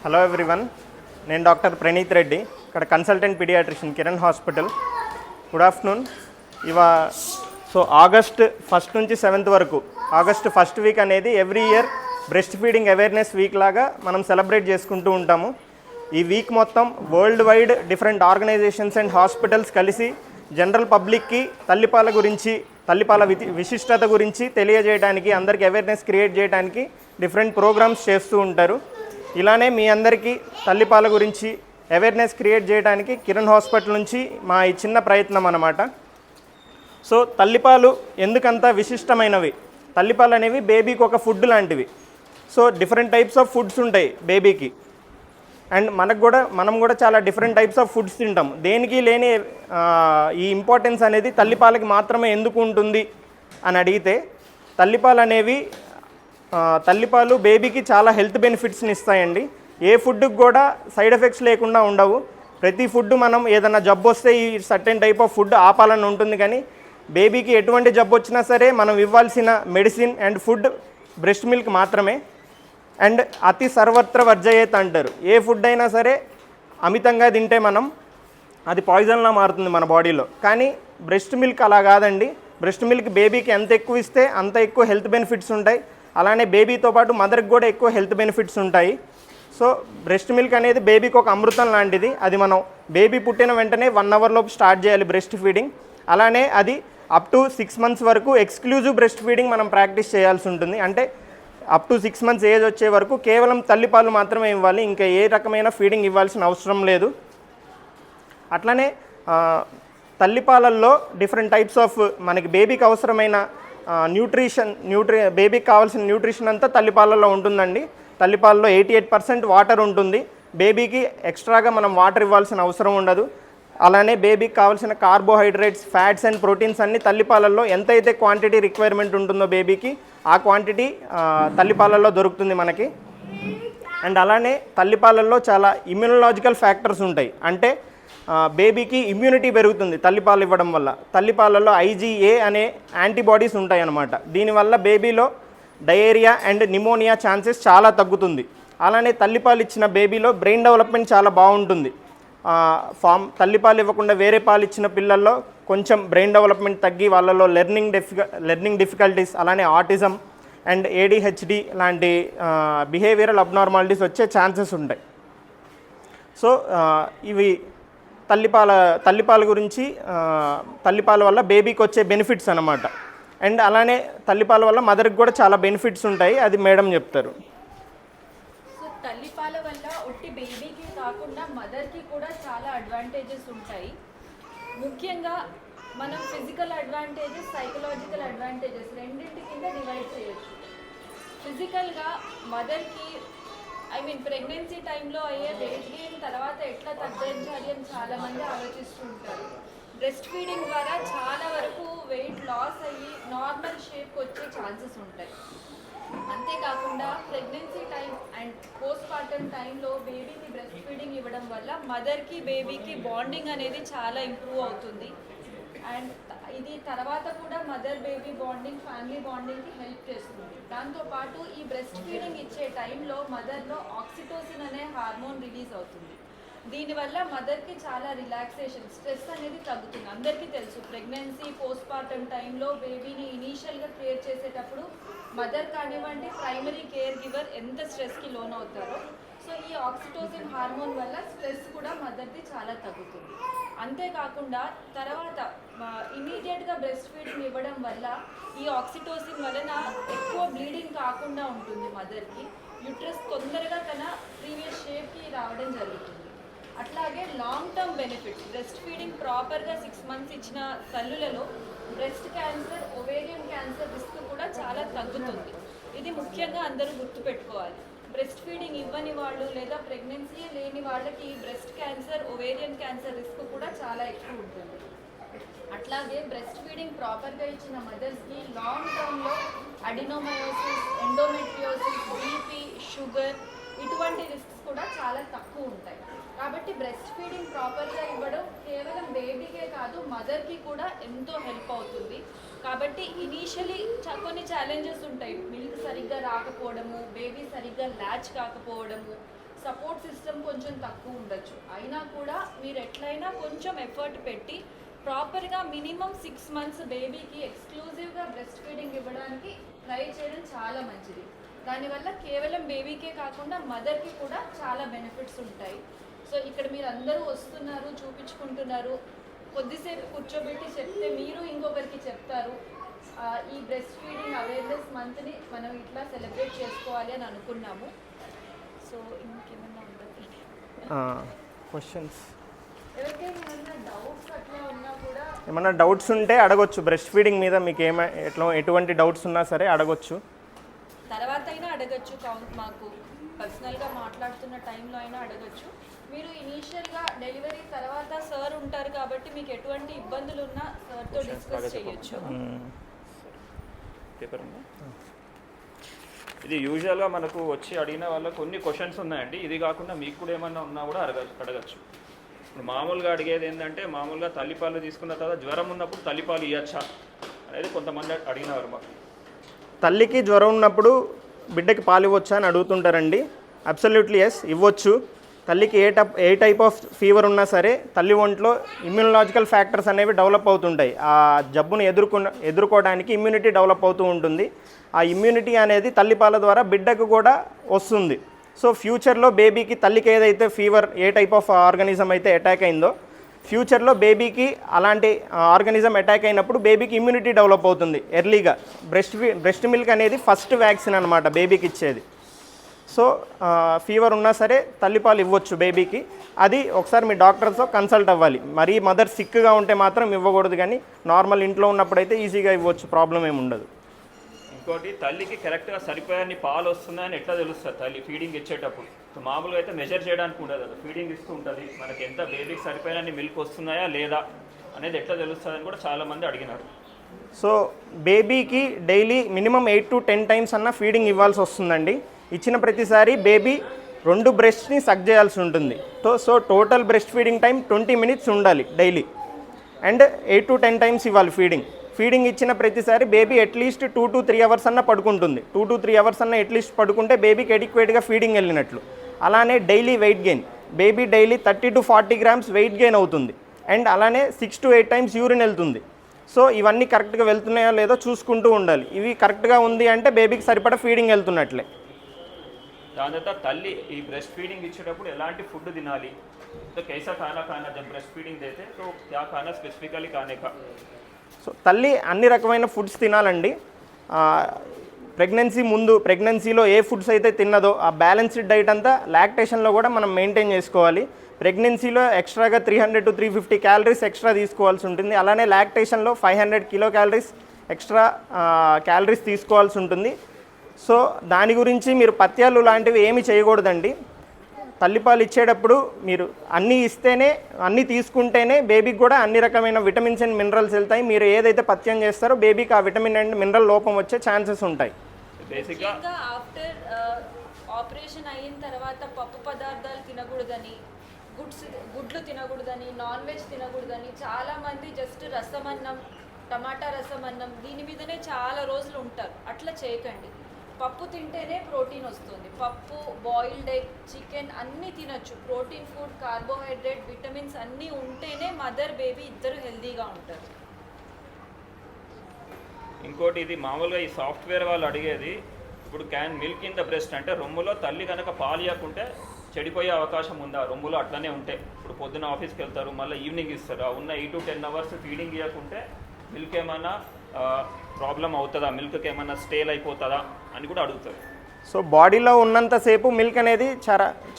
Hello everyone, నేను doctor Praneeth Reddy, ఇక్కడ consultant paediatrician Kiran hospital. Good afternoon. August 1 నుంచి 7 వరకు, ఆగస్ట్ ఫస్ట్ వీక్ అనేది every year breast feeding awareness week లాగా మనం సెలబ్రేట్ చేసుకుంటూ ఉంటాము. ఈ వీక్ మొత్తం world wide different organisations and hospitals కలిసి జనరల్ పబ్లిక్కి తల్లిపాల గురించి, తల్లిపాల విశిష్టత గురించి తెలియజేయడానికి, అందరికీ అవేర్నెస్ క్రియేట్ చేయడానికి డిఫరెంట్ ప్రోగ్రామ్స్ చేస్తూ ఉంటారు. ఇలానే మీ అందరికీ తల్లిపాల గురించి అవేర్నెస్ క్రియేట్ చేయడానికి కిరణ్ హాస్పిటల్ నుంచి మా ఈ చిన్న ప్రయత్నం అన్నమాట. తల్లిపాలు ఎందుకంత విశిష్టమైనవి? తల్లిపాలు అనేవి బేబీకి ఒక ఫుడ్ లాంటివి. డిఫరెంట్ టైప్స్ ఆఫ్ ఫుడ్స్ ఉంటాయి బేబీకి, అండ్ మనం కూడా చాలా డిఫరెంట్ టైప్స్ ఆఫ్ ఫుడ్స్ తింటాం. దేనికి లేని ఈ ఇంపార్టెన్స్ అనేది తల్లిపాలకి మాత్రమే ఎందుకు ఉంటుంది అని అడిగితే, తల్లిపాలు బేబీకి చాలా హెల్త్ బెనిఫిట్స్ని ఇస్తాయండి. ఏ ఫుడ్కి కూడా సైడ్ ఎఫెక్ట్స్ లేకుండా ఉండవు. ప్రతి ఫుడ్ మనం ఏదైనా జబ్బు వస్తే ఈ సర్టెన్ టైప్ ఆఫ్ ఫుడ్ ఆపాలని ఉంటుంది, కానీ బేబీకి ఎటువంటి జబ్బు వచ్చినా సరే మనం ఇవ్వాల్సిన medicine and food breast milk మాత్రమే. అండ్ అతి సర్వత్ర వర్జయేత్ అంటారు. ఏ ఫుడ్ అయినా సరే అమితంగా తింటే అది పాయిజన్లా మారుతుంది మన బాడీలో. కానీ బ్రెస్ట్ మిల్క్ అలా కాదండి. బ్రెస్ట్ మిల్క్ బేబీకి ఎంత ఎక్కువ ఇస్తే అంత ఎక్కువ హెల్త్ బెనిఫిట్స్ ఉంటాయి. అలానే బేబీతో పాటు మదర్కి కూడా ఎక్కువ హెల్త్ బెనిఫిట్స్ ఉంటాయి. బ్రెస్ట్ మిల్క్ అనేది బేబీకి ఒక అమృతం లాంటిది. అది మనం బేబీ పుట్టిన వెంటనే 1 అవర్ లోపు స్టార్ట్ చేయాలి బ్రెస్ట్ ఫీడింగ్. అలానే అది అప్ టు 6 months వరకు ఎక్స్క్లూజివ్ బ్రెస్ట్ ఫీడింగ్ మనం ప్రాక్టీస్ చేయాల్సి ఉంటుంది. అంటే అప్ టు 6 months ఏజ్ వచ్చే వరకు కేవలం తల్లిపాలు మాత్రమే ఇవ్వాలి, ఇంకా ఏ రకమైన ఫీడింగ్ ఇవ్వాల్సిన అవసరం లేదు. అట్లనే తల్లిపాలల్లో డిఫరెంట్ టైప్స్ ఆఫ్ మనకి బేబీకి అవసరమైన బేబీకి కావాల్సిన న్యూట్రిషన్ అంతా తల్లిపాలలో ఉంటుందండి. తల్లిపాలలో 88% వాటర్ ఉంటుంది. బేబీకి ఎక్స్ట్రాగా మనం వాటర్ ఇవ్వాల్సిన అవసరం ఉండదు. అలానే బేబీకి కావాల్సిన కార్బోహైడ్రేట్స్, ఫ్యాట్స్ అండ్ ప్రోటీన్స్ అన్ని తల్లిపాలల్లో ఎంతైతే క్వాంటిటీ రిక్వైర్మెంట్ ఉంటుందో బేబీకి, ఆ క్వాంటిటీ తల్లిపాలల్లో దొరుకుతుంది మనకి. అండ్ అలానే తల్లిపాలల్లో చాలా ఇమ్యూనలాజికల్ ఫ్యాక్టర్స్ ఉంటాయి. అంటే బేబీకి ఇమ్యూనిటీ పెరుగుతుంది తల్లిపాలు ఇవ్వడం వల్ల. తల్లిపాలలో IgA అనే యాంటీబాడీస్ ఉంటాయి అన్నమాట. దీనివల్ల బేబీలో డయేరియా అండ్ నిమోనియా ఛాన్సెస్ చాలా తగ్గుతుంది. అలానే తల్లిపాలు ఇచ్చిన బేబీలో బ్రెయిన్ డెవలప్మెంట్ చాలా బాగుంటుంది. తల్లిపాలు ఇవ్వకుండా వేరే పాలు ఇచ్చిన పిల్లల్లో కొంచెం బ్రెయిన్ డెవలప్మెంట్ తగ్గి వాళ్ళలో లెర్నింగ్ డిఫికల్టీస్, అలానే ఆటిజం అండ్ ADHD లాంటి బిహేవియరల్ అబ్నార్మాలిటీస్ వచ్చే ఛాన్సెస్ ఉంటాయి. ఇవి తల్లిపాల గురించి, తల్లిపాల వల్ల బేబీకి వచ్చే బెనిఫిట్స్ అన్నమాట. అండ్ అలానే తల్లిపాల వల్ల మదర్కి కూడా చాలా బెనిఫిట్స్ ఉంటాయి, అది మేడం చెప్తారు. తల్లిపాల వల్ల ఒట్టి బేబీకి కాకుండా మదర్కి కూడా చాలా అడ్వాంటేజెస్ ఉంటాయి. ముఖ్యంగా మనం ఫిజికల్ అడ్వాంటేజెస్, సైకలాజికల్ అడ్వాంటేజెస్ రెండింటి కింద డివైడ్ చేయొచ్చు. ఫిజికల్గా మదర్కి ప్రెగ్నెన్సీ టైంలో అయ్యే వెయిట్ గెయిన్ తర్వాత ఎట్లా తగ్గించాలి అని చాలామంది ఆలోచిస్తూ ఉంటారు. బ్రెస్ట్ ఫీడింగ్ ద్వారా చాలా వరకు వెయిట్ లాస్ అయ్యి నార్మల్ షేప్కి వచ్చే ఛాన్సెస్ ఉంటాయి. అంతేకాకుండా pregnancy time and post partum టైంలో బేబీకి బ్రెస్ట్ ఫీడింగ్ ఇవ్వడం వల్ల మదర్కి బేబీకి బాండింగ్ అనేది చాలా ఇంప్రూవ్ అవుతుంది. అండ్ ఇది తర్వాత కూడా మదర్ బేబీ బాండింగ్, ఫ్యామిలీ బాండింగ్కి హెల్ప్ చేస్తుంది. దాంతోపాటు ఈ బ్రెస్ట్ ఫీడింగ్ ఇచ్చే టైంలో మదర్లో ఆక్సిటోసిన్ అనే హార్మోన్ రిలీజ్ అవుతుంది. దీనివల్ల మదర్కి చాలా రిలాక్సేషన్, స్ట్రెస్ అనేది తగ్గుతుంది. అందరికీ తెలుసు ప్రెగ్నెన్సీ, పోస్ట్ పార్టమ్ టైంలో బేబీని ఇనీషియల్గా క్రియేట్ చేసేటప్పుడు మదర్ కానివ్వండి, ప్రైమరీ కేర్ గివర్ ఎంత స్ట్రెస్కి లోన్ అవుతారో. ఈ ఆక్సిటోసిన్ హార్మోన్ వల్ల స్ట్రెస్ కూడా మదర్ది చాలా తగ్గుతుంది. అంతేకాకుండా తర్వాత ఇమీడియట్గా బ్రెస్ట్ ఫీడింగ్ ఇవ్వడం వల్ల ఈ ఆక్సిటోసిన్ వలన ఎక్కువ బ్లీడింగ్ కాకుండా ఉంటుంది మదర్కి. యూట్రస్ తొందరగా తన ప్రీవియస్ షేప్కి రావడం జరుగుతుంది. అట్లాగే long term benefits, breast feeding ప్రాపర్గా 6 months ఇచ్చిన తల్లులలో breast cancer, ovarian cancer risk కూడా చాలా తగ్గుతుంది. ఇది ముఖ్యంగా అందరూ గుర్తుపెట్టుకోవాలి. బ్రెస్ట్ ఫీడింగ్ ఇవ్వని వాళ్ళు లేదా ప్రెగ్నెన్సీ లేని వాళ్ళకి breast cancer, ovarian cancer risk కూడా చాలా ఎక్కువ ఉంటుంది. అట్లాగే బ్రెస్ట్ ఫీడింగ్ ప్రాపర్గా ఇచ్చిన మదర్స్కి లాంగ్ టర్మ్లో అడినోమయోసిస్, ఎండోమెట్రియోసిస్, BP, షుగర్ ఇటువంటి రిస్క్స్ కూడా చాలా తక్కువ ఉంటాయి. కాబట్టి బ్రెస్ట్ ఫీడింగ్ ప్రాపర్గా ఇవ్వడం కేవలం బేబీకే కాదు, మదర్కి కూడా ఎంతో హెల్ప్ అవుతుంది. కాబట్టి ఇనీషియలీ కొన్ని ఛాలెంజెస్ ఉంటాయి. మిల్క్ సరిగ్గా రాకపోవడము, బేబీ సరిగ్గా ల్యాచ్ కాకపోవడము, సపోర్ట్ సిస్టమ్ కొంచెం తక్కువ ఉండొచ్చు. అయినా కూడా మీరు ఎట్లయినా కొంచెం ఎఫర్ట్ పెట్టి ప్రాపర్గా మినిమం 6 months బేబీకి ఎక్స్క్లూజివ్గా బ్రెస్ట్ ఫీడింగ్ ఇవ్వడానికి ట్రై చేయడం చాలా మంచిది. దానివల్ల కేవలం బేబీకే కాకుండా మదర్కి కూడా చాలా బెనిఫిట్స్ ఉంటాయి. సో ఇక్కడ మీరు అందరూ వస్తున్నారు, చూపించుకుంటున్నారు, కొద్దిసేపు కూర్చోబెట్టి చెప్తే మీరు ఇంకొకరికి చెప్తారు. ఈ బ్రెస్ట్ ఫీడింగ్ అవేర్నెస్ మంత్ని మనం ఇట్లా సెలబ్రేట్ చేసుకోవాలి అని అనుకున్నాము. సో ఇంకేమన్నా ఉండదు క్వశ్చన్స్, ఎవరికైనా ఏమన్నా డౌట్స్ అట్లా ఉన్నా కూడా ఏమన్నా డౌట్స్ ఉంటే అడగొచ్చు. బ్రెస్ట్ ఫీడింగ్ మీద మీకు ఎటువంటి డౌట్స్ ఉన్నా సరే అడగొచ్చు. తర్వాత అయినా అడగచ్చు, మాకు పర్సనల్గా మాట్లాడుతున్న టైంలో అయినా అడగచ్చు. మీరు ఇనీషియల్గా డెలివరీ తర్వాత సార్ ఉంటారు కాబట్టి మీకు ఎటువంటి ఇబ్బందులు ఉన్నా సార్తో డిస్కస్ చేయొచ్చు. పేపర్ ఉందా? ఇది యూజువల్గా మనకు వచ్చి అడిగిన వాళ్ళకి కొన్ని క్వశ్చన్స్ ఉన్నాయండి. ఇది కాకుండా మీకు కూడా ఏమన్నా ఉన్నా కూడా అడగచ్చు. ఇప్పుడు మామూలుగా అడిగేది ఏంటంటే, మామూలుగా తల్లిపాలు తీసుకున్న తర్వాత జ్వరం ఉన్నప్పుడు తల్లిపాలు ఇవ్వచ్చా అనేది కొంతమంది అడిగినారు మాకు. తల్లికి జ్వరం ఉన్నప్పుడు బిడ్డకి పాలు ఇవ్వచ్చా అని అడుగుతుంటారండి. అబ్సల్యూట్లీ ఎస్, ఇవ్వచ్చు. తల్లికి ఏ టైప్ ఆఫ్ ఫీవర్ ఉన్నా సరే తల్లి ఒంట్లో ఇమ్యూనలాజికల్ ఫ్యాక్టర్స్ అనేవి డెవలప్ అవుతుంటాయి. ఆ జబ్బును ఎదుర్కోవడానికి ఇమ్యూనిటీ డెవలప్ అవుతూ ఉంటుంది. ఆ ఇమ్యూనిటీ అనేది తల్లిపాల ద్వారా బిడ్డకు కూడా వస్తుంది. సో ఫ్యూచర్లో బేబీకి తల్లికి ఏదైతే fever, A type of organism అయితే అటాక్ అయిందో, ఫ్యూచర్లో బేబీకి అలాంటి ఆర్గానిజం అటాక్ అయినప్పుడు బేబీకి ఇమ్యూనిటీ డెవలప్ అవుతుంది ఎర్లీగా. బ్రెస్ట్ మిల్క్ అనేది ఫస్ట్ వ్యాక్సిన్ అనమాట బేబీకి ఇచ్చేది. సో ఫీవర్ ఉన్నా సరే తల్లిపాలు ఇవ్వచ్చు బేబీకి. అది ఒకసారి మీ డాక్టర్తో కన్సల్ట్ అవ్వాలి. మరీ మదర్ సిక్గా ఉంటే మాత్రం ఇవ్వకూడదు, కానీ నార్మల్ ఇంట్లో ఉన్నప్పుడైతే ఈజీగా ఇవ్వచ్చు, ప్రాబ్లం ఏమి ఉండదు. ఇంకోటి, తల్లికి కరెక్ట్గా సరిపోయని పాలు వస్తున్నాయని ఎట్లా తెలుస్తుంది తల్లి ఫీడింగ్ ఇచ్చేటప్పుడు? సో మామూలుగా అయితే మెజర్ చేయడానికి ఉండదు, అది ఫీడింగ్ ఇస్తూ ఉంటుంది. మనకి ఎంత బేబీకి సరిపోయని మిల్క్ వస్తున్నాయా లేదా అనేది ఎట్లా తెలుస్తుంది అని కూడా చాలామంది అడిగినారు. సో బేబీకి డైలీ మినిమం 8 to 10 times అన్న ఫీడింగ్ ఇవ్వాల్సి వస్తుందండి. ఇచ్చిన ప్రతిసారి బేబీ 2 బ్రెస్ట్ని సక్ చేయాల్సి ఉంటుంది. So total breast feeding time 20 minutes ఉండాలి డైలీ. అండ్ 8 to 10 times ఇవ్వాలి ఫీడింగ్ ఇచ్చిన ప్రతిసారి బేబీ అట్లీస్ట్ 2 to 3 hours అన్న పడుకుంటుంది. 2 to 3 hours అన్న అట్లీస్ట్ పడుకుంటే బేబీకి ఎడిక్వేట్గా ఫీడింగ్ వెళ్ళినట్లు. అలానే daily weight gain, baby daily 30 to 40 grams weight gain అవుతుంది. అండ్ అలానే 6 to 8 times యూరిన్ వెళ్తుంది. సో ఇవన్నీ కరెక్ట్గా వెళ్తున్నాయో లేదో చూసుకుంటూ ఉండాలి. ఇవి కరెక్ట్గా ఉంది అంటే బేబీకి సరిపడా ఫీడింగ్ వెళ్తున్నట్లే. దాని తర్వాత తల్లి ఈ బ్రెస్ట్ ఫీడింగ్ ఇచ్చేటప్పుడు ఎలాంటి ఫుడ్ తినాలి? तो कैसा खाना खाना जब ब्रेस्ट फीडिंग देते तो क्या खाना स्पेसिफिकली खाने का? సో తల్లి అన్ని రకమైన ఫుడ్స్ తినాలండి. ప్రెగ్నెన్సీలో ఏ ఫుడ్స్ అయితే తిన్నదో ఆ బ్యాలెన్స్డ్ డైట్ అంతా లాక్టేషన్లో కూడా మనం మెయింటైన్ చేసుకోవాలి. ప్రెగ్నెన్సీలో ఎక్స్ట్రాగా 300 to 350 calories ఎక్స్ట్రా తీసుకోవాల్సి ఉంటుంది. అలానే లాక్టేషన్లో 500 kilocalories ఎక్స్ట్రా క్యాలరీస్ తీసుకోవాల్సి ఉంటుంది. సో దాని గురించి మీరు పథ్యాలు లాంటివి ఏమీ చేయకూడదండి. తల్లిపాలు ఇచ్చేటప్పుడు మీరు అన్నీ తీసుకుంటేనే బేబీకి కూడా అన్ని రకమైన విటమిన్స్ అండ్ మినరల్స్ వెళ్తాయి. మీరు ఏదైతే పథ్యం చేస్తారో బేబీకి ఆ విటమిన్ అండ్ మినరల్ లోపం వచ్చే ఛాన్సెస్ ఉంటాయి. బేసిక్గా ఆఫ్టర్ ఆపరేషన్ అయిన తర్వాత పప్పు పదార్థాలు తినకూడదని, గుడ్లు తినకూడదని, నాన్ వెజ్ తినకూడదని చాలామంది జస్ట్ రసం అన్నం, టమాటా రసం అన్నం దీని మీదనే చాలా రోజులు ఉంటారు. అట్లా చేయకండి. పప్పు తింటేనే ప్రోటీన్ వస్తుంది. పప్పు, బాయిల్డ్ ఎగ్, చికెన్ అన్నీ తినొచ్చు. ప్రోటీన్ ఫుడ్, కార్బోహైడ్రేట్, విటమిన్స్ అన్నీ ఉంటేనే మదర్ బేబీ ఇద్దరు హెల్తీగా ఉంటారు. ఇంకోటి, ఇది మామూలుగా ఈ సాఫ్ట్వేర్ వాళ్ళు అడిగేది, ఇప్పుడు can milk in the breast అంటే రొమ్ములో తల్లి కనుక పాలు ఇవ్వకుంటే చెడిపోయే అవకాశం ఉందా? రొమ్ములో అట్లనే ఉంటే ఇప్పుడు పొద్దున్న ఆఫీస్కి వెళ్తారు, మళ్ళీ ఈవినింగ్ ఇస్తారు, ఆ ఉన్న 8 to 10 hours ఫీడింగ్ ఇవ్వకుంటే మిల్క్ ఏమైనా ప్రాబ్లం అవుతుందా, మిల్క్కి ఏమైనా స్టేల్ అయిపోతుందా అని కూడా అడుగుతారు. సో బాడీలో ఉన్నంతసేపు మిల్క్ అనేది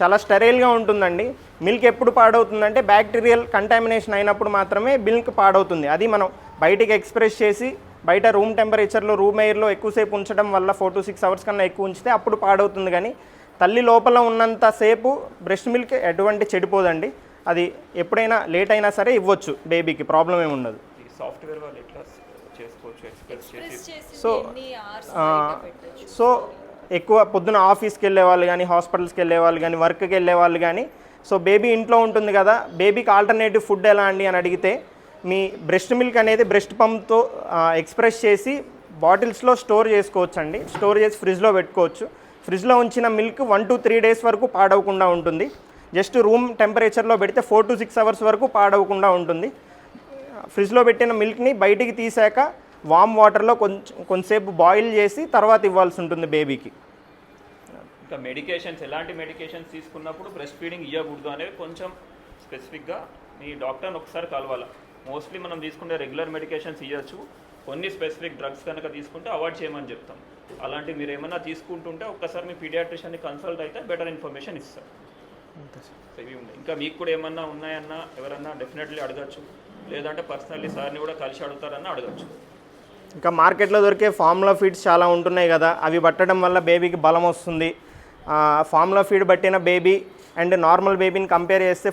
చాలా స్టెరైల్గా ఉంటుందండి. మిల్క్ ఎప్పుడు పాడవుతుందంటే బ్యాక్టీరియల్ కంటామినేషన్ అయినప్పుడు మాత్రమే మిల్క్ పాడవుతుంది. అది మనం బయటికి ఎక్స్ప్రెస్ చేసి బయట రూమ్ టెంపరేచర్లో, రూమ్ ఎయిర్లో ఎక్కువసేపు ఉంచడం వల్ల 4 to 6 hours కన్నా ఎక్కువ ఉంచితే అప్పుడు పాడవుతుంది. కానీ తల్లి లోపల ఉన్నంతసేపు బ్రెస్ట్ మిల్క్ ఎటువంటి చెడిపోదండి. అది ఎప్పుడైనా లేట్ అయినా సరే ఇవ్వచ్చు, బేబీకి ప్రాబ్లం ఏమి ఉండదు. ఈ సాఫ్ట్వేర్ వాళ్ళు ఎట్లా చేసుకోవచ్చు ఎక్స్ప్రెస్ చేసి? సో ఎక్కువ పొద్దున ఆఫీస్కి వెళ్ళే వాళ్ళు కానీ, హాస్పిటల్స్కి వెళ్ళే వాళ్ళు కానీ, వర్క్కి వెళ్ళే వాళ్ళు కానీ, సో బేబీ ఇంట్లో ఉంటుంది కదా, బేబీకి ఆల్టర్నేటివ్ ఫుడ్ ఎలా అండి అని అడిగితే, మీ బ్రెస్ట్ మిల్క్ అనేది బ్రెస్ట్ పంప్తో ఎక్స్ప్రెస్ చేసి బాటిల్స్లో స్టోర్ చేసుకోవచ్చండి. స్టోర్ చేసి ఫ్రిడ్జ్లో పెట్టుకోవచ్చు. ఫ్రిడ్జ్లో ఉంచిన మిల్క్ 1 to 3 days వరకు పాడవకుండా ఉంటుంది. జస్ట్ రూమ్ టెంపరేచర్లో పెడితే 4 to 6 hours వరకు పాడవకుండా ఉంటుంది. ఫ్రిడ్జ్లో పెట్టిన మిల్క్ని బయటికి తీసాక వామ్ వాటర్లో కొంచెంసేపు బాయిల్ చేసి తర్వాత ఇవ్వాల్సి ఉంటుంది బేబీకి. ఇంకా మెడికేషన్స్, ఎలాంటి మెడికేషన్స్ తీసుకున్నప్పుడు బ్రెస్ట్ ఫీడింగ్ ఇవ్వకూడదు అనేవి కొంచెం స్పెసిఫిక్గా మీ డాక్టర్ని ఒకసారి కలవాలి. మోస్ట్లీ మనం తీసుకునే రెగ్యులర్ మెడికేషన్స్ ఇవ్వచ్చు. కొన్ని స్పెసిఫిక్ డ్రగ్స్ కనుక తీసుకుంటే అవాయిడ్ చేయమని చెప్తాం. అలాంటి మీరు ఏమైనా తీసుకుంటుంటే ఒక్కసారి మీ పీడియాట్రిషియన్ని కన్సల్ట్ అయితే బెటర్ ఇన్ఫర్మేషన్ ఇస్తారు. ఇవి ఉన్నాయి. ఇంకా మీకు కూడా ఏమన్నా ఉన్నాయన్నా ఎవరన్నా డెఫినెట్లీ అడగచ్చు, లేదంటే పర్సనల్లీ సార్ని కూడా కలిసి అడుగుతారన్నా అడగచ్చు. ఇంకా మార్కెట్లో దొరికే ఫార్ములా ఫీడ్స్ చాలా ఉంటున్నాయి కదా, అవి పట్టడం వల్ల బేబీకి బలం వస్తుంది. ఫార్ములా ఫీడ్ పట్టిన బేబీ అండ్ నార్మల్ బేబీని కంపేర్ చేస్తే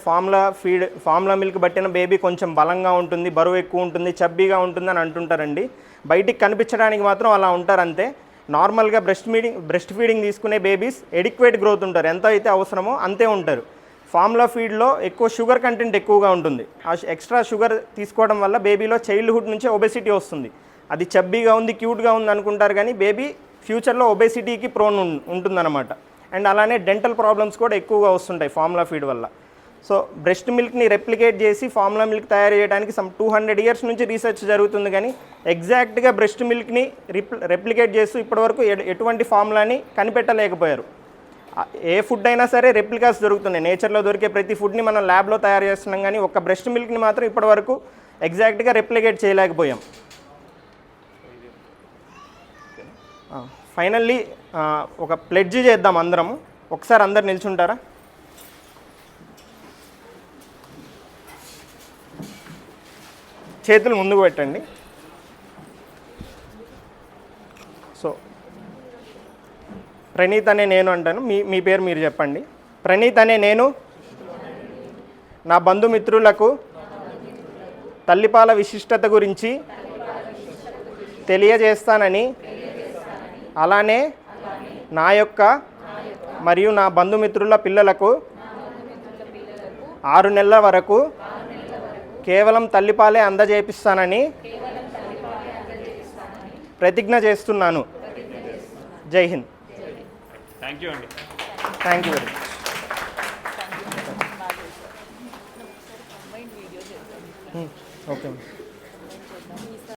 ఫార్ములా మిల్క్ పట్టిన బేబీ కొంచెం బలంగా ఉంటుంది, బరువు ఎక్కువ ఉంటుంది, చబ్బీగా ఉంటుంది అని అంటుంటారండి. బయటికి కనిపించడానికి మాత్రం అలా ఉంటారు అంతే. నార్మల్గా బ్రెస్ట్ ఫీడింగ్ తీసుకునే బేబీస్ ఎడిక్వేట్ గ్రోత్ ఉంటారు, ఎంత అయితే అవసరమో అంతే ఉంటారు. ఫార్ములా ఫీడ్లో ఎక్కువ షుగర్ కంటెంట్ ఎక్కువగా ఉంటుంది. ఆ ఎక్స్ట్రా షుగర్ తీసుకోవడం వల్ల బేబీలో చైల్డ్హుడ్ నుంచే ఒబెసిటీ వస్తుంది. అది చబ్బీగా ఉంది, క్యూట్గా ఉంది అనుకుంటారు, కానీ బేబీ ఫ్యూచర్లో ఒబెసిటీకి ప్రోన్ ఉంటుందన్నమాట. అండ్ అలానే డెంటల్ ప్రాబ్లమ్స్ కూడా ఎక్కువగా వస్తుంటాయి ఫార్ములా ఫీడ్ వల్ల. సో బ్రెస్ట్ మిల్క్ని రెప్లికేట్ చేసి ఫార్ములా మిల్క్ తయారు చేయడానికి 200 years నుంచి రీసెర్చ్ జరుగుతుంది, కానీ ఎగ్జాక్ట్గా బ్రెస్ట్ మిల్క్ని రెప్లికేట్ చేస్తూ ఇప్పటివరకు ఎటువంటి ఫార్ములాని కనిపెట్టలేకపోయారు. ఏ ఫుడ్ అయినా సరే రెప్లికాస్ దొరుకుతున్నాయి. నేచర్లో దొరికే ప్రతి ఫుడ్ని మనం ల్యాబ్లో తయారు చేస్తున్నాం, కానీ ఒక్క బ్రెస్ట్ మిల్క్ని మాత్రం ఇప్పటివరకు ఎగ్జాక్ట్గా రెప్లికేట్ చేయలేకపోయాం. ఫైనల్లీ ఒక ప్లెడ్జ్ చేద్దాం అందరం. ఒకసారి అందరు నిల్చుంటారా? చేతులు ముందుకు పెట్టండి. సో ప్రణీత్ అనే నేను అంటాను, మీ పేరు మీరు చెప్పండి. ప్రణీత్ అనే నేను నా బంధుమిత్రులకు తల్లిపాల విశిష్టత గురించి తెలియజేస్తానని, అలానే నా యొక్క మరియు నా బంధుమిత్రుల పిల్లలకు 6 నెలల వరకు కేవలం తల్లిపాలే అందజేపిస్తానని ప్రతిజ్ఞ చేస్తున్నాను. జై హింద్. థ్యాంక్ యూ అండి. Thank you very much. Okay.